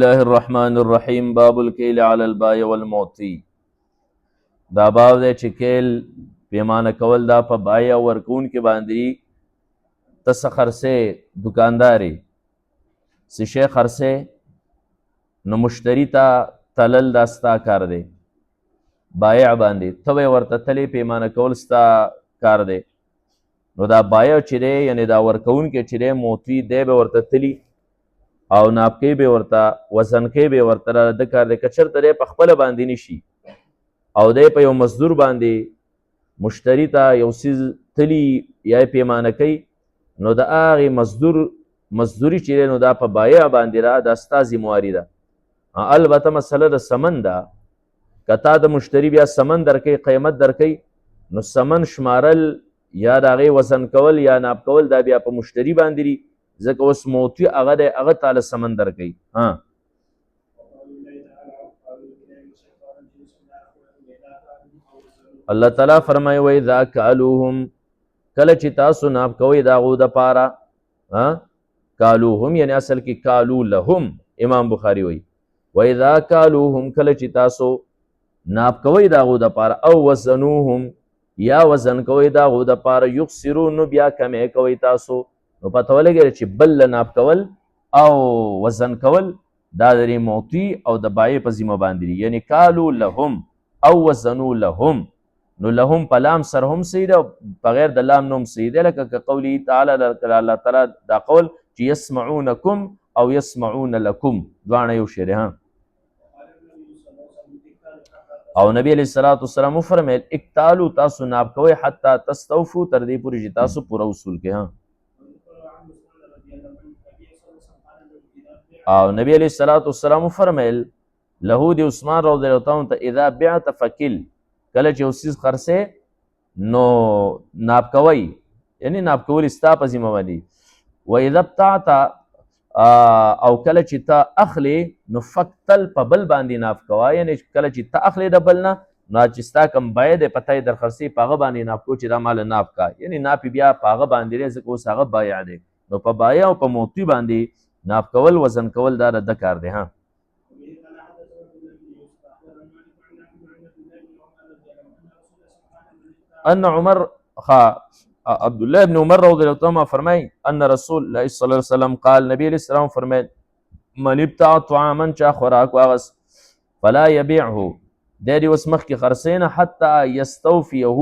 الله الرحمن الرحیم باب الکیل علی البای والمعطی. دا باب دی چې کیل پیمانه کول دا په بای او ورکوونکي باندې. ته څه خرڅې دکاندار یې څه شی خرڅې نو مشتري ته تلل دا ستا کار دی. بایع باندې ته به ورته تلې پیمانه کول ستا کار دی. نو دا بایع چې دی یعنې دا ورکوونکی چې دی معطي دی به ورته تلي او ناپکې به ورته وزنکې به ورته را د کار دی. که چېرته دی په خپله باندې نشي او دی په یو مزدور باندې مشتري ته یو څیز تلي یا یې پیمانه کوي نو د هغې مزدوري چې دی نو دا په بایع باندې را دا ستا ذمواري ده. البته مسله د سمن ده. که تا د مشتري بیا سمن درکوي قیمت درکوي نو سمن شمارل یا د هغې وزن کول یا ناپ کول دا بیا په مشتري باندې دي ځکه اوس موتی هغه دی هغه تاله سمن درکوي. الله تعالی فرمایي واذا کالوهم کله چې تاسو ناپ کوئ د هغو دپاره کالوهم یعنې اصل کې کالو لهم. امام بخاري وایي واذا کالوهم کله چې تاسو ناپ کوئ د هغو دپاره او وزنوهم یا وزن کوئ د هغو دپاره یخسرو نو بیا کمې کوئ تاسو. نو پته ولګېده چې بل ناپ کول او وزن کول دا د معطي او د بایع په ذمه باندې دي. یعنې کالو لهم او وزنو لهم. نو لهم په لام سره هم صحیح ده بغیر د لام نه هم صحیح ده لکه که قوله تعالی الله تعالی دا قول چې یسمعونکم او یسمعون لکم دواړه یو شی دی. او نبی علیه الصلاة والسلام وفرمیل اکتالو تاسو ناپ کوئ حتی تستوفو تر دې پورې چې تاسو پوره وصول کړئ. او نبی علیه الصلاة والسلام فرمیل له د عثمان رضی الله عنه ته اذا بعت فکل کله چې یو څیز خرڅې نو ناپ کوئ یعنې ناپ کول ستا په ذمه باندې. و اذا ابتعت او کله چې ته اخلې نو فکتل په بل باندې ناپ کوه یعنې کله چې ته اخلې د بل نه نو چې ستا کوم بیه دی په ته یې در خرڅې په هغه باندې ناپ کوو چې دا مال ناپ کا یعنې ناپ بیا په هغه باندې دی ځکه اوس هغه بایع دی. نو په بایع او په معطي باندې ناپ کول وزن کول دا د کار دی. ان عمر عبد الله بن عمر رضی الله عنه فرمای ان رسول الله صلی الله علیه وسلم قال نبی علیہ السلام فرمایل من ابتاع طعاما چا خوراک واغس فلا یبيعه د دې اوس مخکې خرڅینه حتی یستوفیه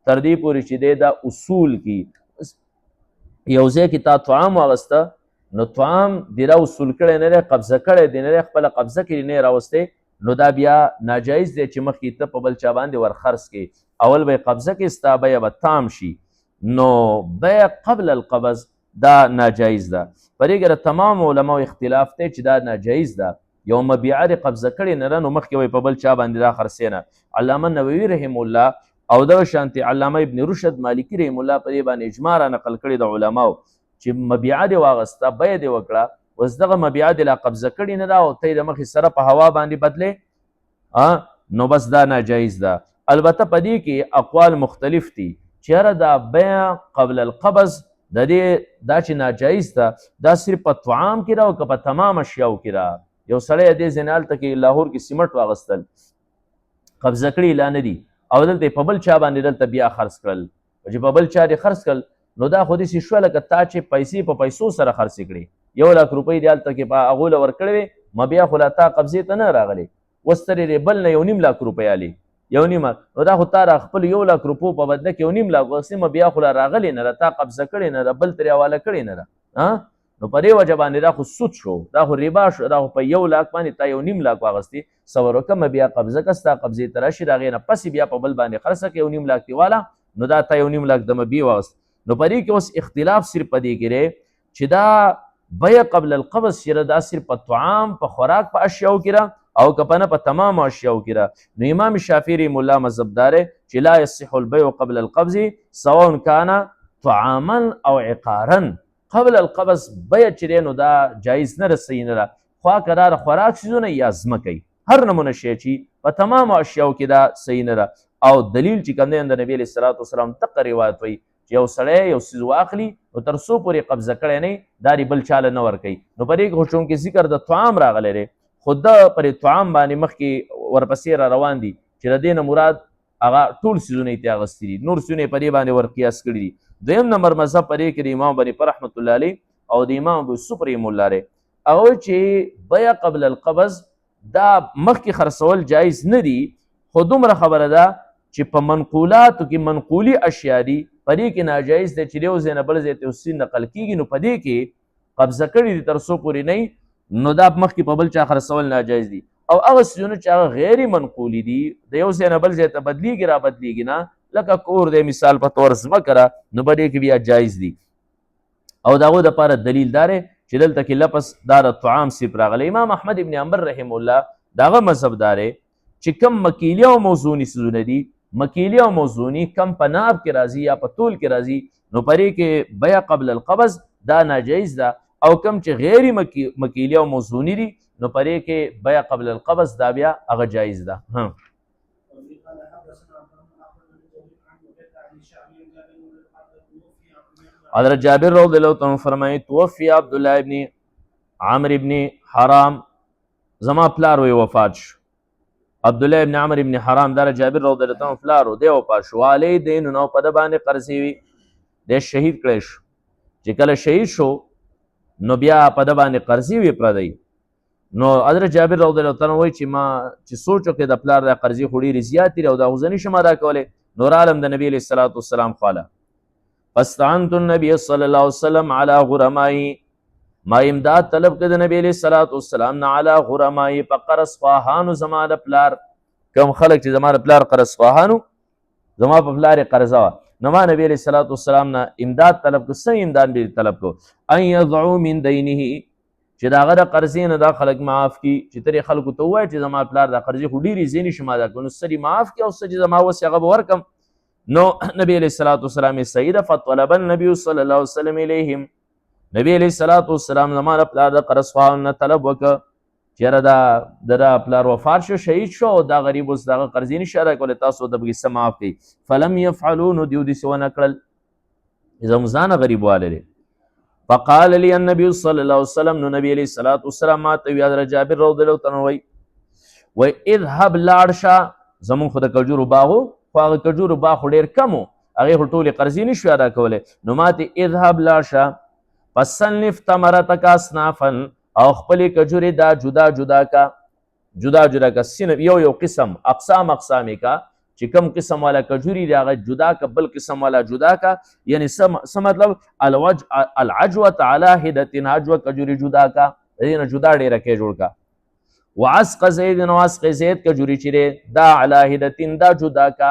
تر دې پورې چې دی دا اصول کی یو ځای کې تا طعام واغسته نو طعام دی را اصول کړی نه دی قبضه کړی دی نه دی خپله قبضه کړي نه یې راوستی نو دا بیا ناجایز دی چې مخکې ته په بل چا باندې ورخرڅ کړي اول به یې قبضه کړي ستا بیه به تام شي نو بیه قبل القبض دا ناجایز ده. په دې کې د تمام علماو اختلاف دی چې دا ناجایز ده. یو مبیعه دې قبضه کړې نه ده نو مخکې به په بل چا باندې دا خرڅینه. علامه نووي رحم الله او دغه شانتې علامه ابن رشد مالکي رحم الله په دې باندې اجماع را نقل کړي د علماو چې مبیعه دې واغسته بیه دې وکړه اوس دغه مبیعه دې لا قبضه کړې نه ده او ته یې د مخې سره په هوا باندې بدلې نو بس دا ناجایز ده. البته په دې کې اقوال مختلف دي چې یاره دا بیع قبل القبض د دې دا چې ناجایز ده دا صرف په طعام کې را او که په تمام اشیاو کې را. یو سړی دې ځینې هلته کې لاهور کې سیمټ واغستل قبضه کړي لا نه دي او دلته یې په بل چا باندې دلته بیا خرڅ کړل چې په بل چا دې خرڅ کړل نو دا خو داسې شوه لکه تا چې پیسې په پیسو سره خرڅې کړې 1 لک روپۍ دې هلته کې په هغو له ورکړې وې ما بیا خو لا تا قبضې ته نه راغلی اوس ته دې بل نه 1.5 لک روپۍ الې 1.5 نو دا خو تا را خپل 1 لک روپو په بدله کې 1.5 لک وسې ما بیا خو لا راغلی نه ده تا قبضه کړې نه ده بل ترې حواله کړې نه ده نو په دې وجه باندې دا خو سود شو دا خو ربا شو دا خو په 1 لک باندې تا 1.5 لک واغستې صبر وکړه ما بیا قبضه کړه ستا قبضې ته راشي د هغې نه پسې بیا په بل باندې خرڅه کړې 1.5 لک دې واله نو دا تا 1.5 لک د مبیع واغست. نو په دې کې اوس اختلاف صرف په دې کې دی چې دا بیع قبل القبض چې دا صرف په طعام په خوراک په اشیاو کې را او که په نه په تمام اشیاو کې را. نو امام شافعي رحمه الله مذهب دار چې لا یصح البیع قبل القبض سواء کان طعاما او عقارا. قبل القبض بیع چې دی نو دا جایز نه ده صحیح نه ده خوا قرار خوراک څیزونه یا ځمکې هر نمونه شی چې په تمام اشیاو کې دا صحیح نه ده. او دلیل چې کوم دی د نبي علیه الصلاة والسلام تقه روایت وایي چې یو سړی یو څیز واخلي نو تر څو پورې قبضه کړی نه دا بل چاله نه ورکوي. نو په دې کې خو چونکې ذکر د طعام راغلی دی خو د پرې طعام باندې مخکې ورپسې را روان دي چې د دې نه مراد هغه ټول څیزونه یې ترې اخیستي دي، نور څیزونه یې په دې باندې ورقیاس کړي دي. دویم نمبر مذهب په دې کې د امام بني رحمت الله علیه او د امام ابو یوسف رحمه الله علیه هغه چې بیع قبل القبض دا مخکې خرڅول جایز نه دي، خو دومره خبره ده چې په منقولاتو کې منقولي اشیا دي په دې کې ناجایز دی چې یو ځای نه بل ځای ته اوسي نقل کېږي، نو په دې کې قبضه کړي دي تر څو پورې نه نو دا مخکې په بل چا خرڅول ناجایز دي. او هغه څیزونه چې هغه غیر منقولي دي د یو ځای نه بل ځای ته بدلیږي را بدلیږي نه، لکه کور دی مثال په طور ځمکه را، نو په دې کې بیا جایز دي. او د هغو دپاره دلیل دا دی چې دلته کې لفظ دا د طعام صرف راغلی. امام احمد ابن حنبل رحم الله د هغه مذهب دا دی چې کم مکیلي او موضوني څیزونه دي، مکیلي او موضوني کم په ناب کې راځي یا په تول کې راځي، نو په دې کې بیع قبل القبض دا ناجایز ده. او کم چې غیر مکیلي او موضوني دي نو په دې کې بیع قبل القبض دا بیا هغه جایز ده. حضرت جابر رضی اللہ عنہ فرمایي توفی عبدالله ابن عمرو ابن حرام، زما پلار وی وفات شو. عبدالله ابن عمرو ابن حرام دا جابر رضی اللہ عنہ پلار دی وفات شو. علی دین نو په د باندې قرضې وي، د شهید کړی شو. چې کله شهید شو نو بیا په د باندې قرضې وي پردی. نو حضرت جابر رضی اللہ عنہ وایي چې ما چې سوچ وکړې د پلار د قرضې خو ډېرې زیاتې دي او دا خو زه نشم ادا کولی، نو رالم د نبي علیه الصلاة والسلام خواله فاستعنت النبي صلی الله علیه وسلم علی غرمایی، ما امداد طلب کړ د نبی علیه الصلاة والسلام نه علی غرمایی په قرض خواهانو زما د پلار، کوم خلک چې زما د پلار قرض خواهانو زما په پلار یې قرضه وه، نو ما نبی علیه الصلاة والسلام نه امداد طلب کړ. څه امداد به طلب کړو؟ ان یضعوا من دینه، چې د هغه د قرضې نه دا خلک معاف کړي، چې ترې خلکو ته ووایه چې زما پلار دا قرضې خو ډېرې زه نشم ادا کولی، نو څه دې معاف کړي او څه چې زما وس هغه به ورکړم. نو نبی علیہ الصلوۃ والسلام سید فطلب النبی صلی الله علیه وسلم الیہم، نبی علیہ الصلوۃ والسلام زمانه پلار د قرض خواهانو طلب وکړه چې دا پلار وفات شو، شهید شو او دا غریب اوس دغه قرضې نشي ادا کولی، تاسو د بګیسه معاف کړئ. فلم یفعلوا، نو دیو داسې ونه کړل، زموږ ځانه غریب والی دی. فقال لي النبي صلی الله علیه وسلم، نو نبی علیہ الصلوۃ والسلام ماته وی حضرت جابر رضی الله عنه وی اذهب لاړ شه، زمونږ خو د کجورو باغ خو هغه کجورو باغ خو ډېر کم و، هغې خو ټولې قرضې نشو ادا کولی، نو ماته اذهب لاړ شه فصنف تمرتک اصنافا، او خپلې کجورې دا جدا جدا کا، جدا جدا کا، صنف یو قسم، اقسام اقسامې کا، چې کم قسم والا کجوري دی هغه جدا کا، بل قسم والا جدا کا، یعنی څه مطلب العجوة علی حدة، عجوه کجوري جدا کا، د دې نه جدا ډېره کې جوړ کا. وعسق زید، نو عسق زید کجوري چې دی دا علی حدة دا جدا کا،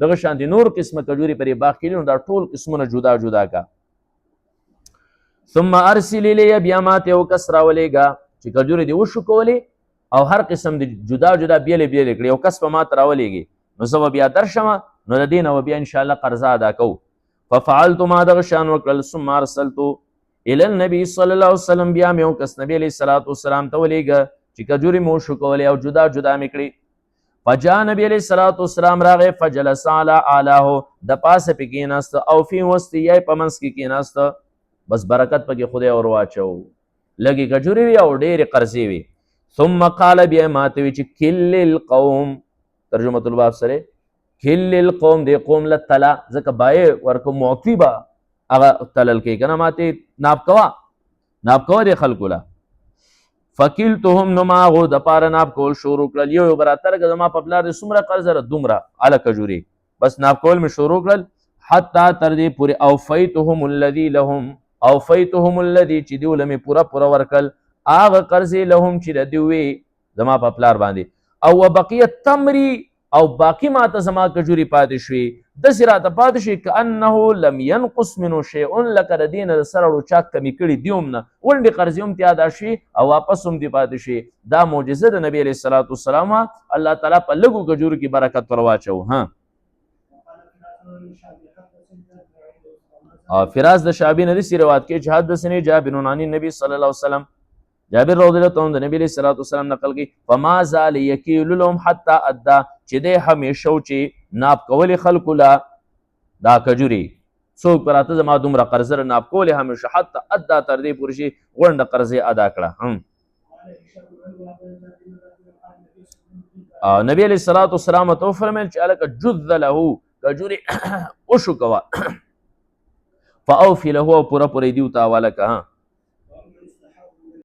دغه شانتې نور قسمه کجوري پرې باغ کې نو دا ټول قسمونه جدا جدا کا. ثم ارسل الی، بیا ماته یو کس راولېږه چې کجوري دې وشو کولی او هر قسم دې جدا جدا بیلې بیلې کړي، یو کس په ماته راولېږي نو زه به بیا درشمه، نو د دې نه به بیا انشاءالله قرضه ادا کوو. ففعلت، ما دغه شان وکړل. ثم ارسلت الی النبي صلی الله علیه وسلم، بیا مې یو کس نبي علیه الصلاة والسلام ته ولېږه چې کجوري مو وشو کولی او جدا جدا مې کړي. فجاء نبی علیہ الصلوۃ والسلام راغی فجلس علی اعلاه، د پاسه پې کېناست او فی وسطیه په منځ کې کېناست، بس برکت پکې خدای ور واچو، لږې کجوري وي او ډېرې قرضې وي. ثم قال، بیا ماته وی چې کل القوم، ترجمه الباب سره کل القوم، دې قوم له تلا، ځکه بای ورکو معطی به هغه تلل کې که نه، ماته ناب کوه دې خلکو له. فکلتهم، نو ما هغو دپاره ناب کول شروع کړل، یو براته لکه زما په پلار دې څومره قرض ده دومره هله کجوري، بس ناب کول مې شروع کړل حتی تر دې پورې اوفیتهم الذي لهم، اوفیتهم الذي چې دیو له مې پوره ورکړل هغه قرضې لهم چې د دوی زما په پلار باندې، او وبقیت تمری، او باقی ماته زما کجوري پاتې شوي، داسې راته پاتې شوي کانه لم ینقص منه شیء، لکه د دې نه د سره ورو چا کمي کړي دي هم نه، ونډې قرضې هم تې ادا شوي او واپس هم دې پاتې شوي. دا معجزه د نبي علیه الصلاة والسلام الله تعالی په لږو کجورو کې برکت ور واچو. فراز د شعبي نه داسې روایت کوي چې حدثني جابر عن النبي صلی الله علیه وسلم، جابر رضی الله عنه د نبی علیه الصلاة والسلام نقل کوي فما زال یکیل لهم حتی ادى، چې دی همیشه و چې ناب کولی خلکو له دا کجوري، څوک به راته زما دومره قرضه ناب کولی همیشه حتی ادى، تر دې پورې چې غونډه قرضې ادا کړه. نبی علیہ الصلوۃ والسلام ته فرمایل چې الک جذ له کجوري وشو کوا فاوفي له پورا پورې دیو تا والا کا